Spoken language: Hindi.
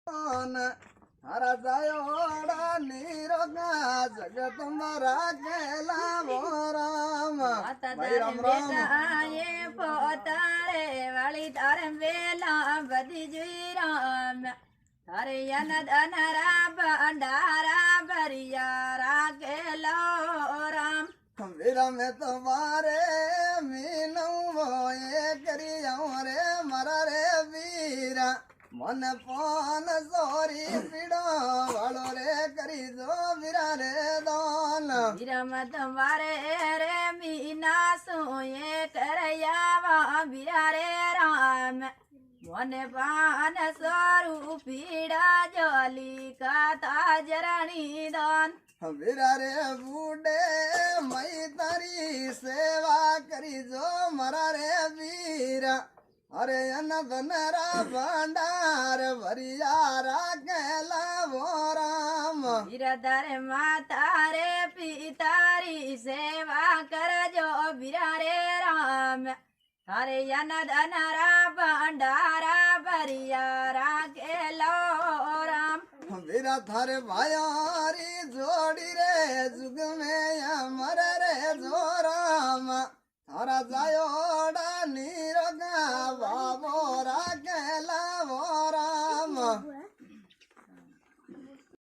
हरा जायोड़ा नीरोगा जगत मरा केला वो राम भाई राम राम ये पोतारे वाली तारे वेला बदी जुई राम तारे यनद अनरा भंडारा भरिया राकेलो राम वीरा में तुम्हारे मीनू वो ये करिया रे मरा रे वीरा मन पान सोरी पीड़ो वालो रे करी दो वीरा रे दान विरम तुम्हारे रे मीना सोये करयावा वीरा रे राम मन पान स्वरूप पीड़ा जोली का ताजरणी दान वीरा रे बूढ़े मई तारी सेवा करी जो मरा रे वीरा अरे अनरा भंडार भरिया राकेला वो राम वीरधर माता रे पितारी सेवा कर जो वीरा रे राम हरे अनरा भंडारा भरिया राकेलो राम वीरा थारे भायारी जोड़ी रे जुग में अमर रे जो राम थारा जायोड़ा नीरोगा बाबो राकेला वो राम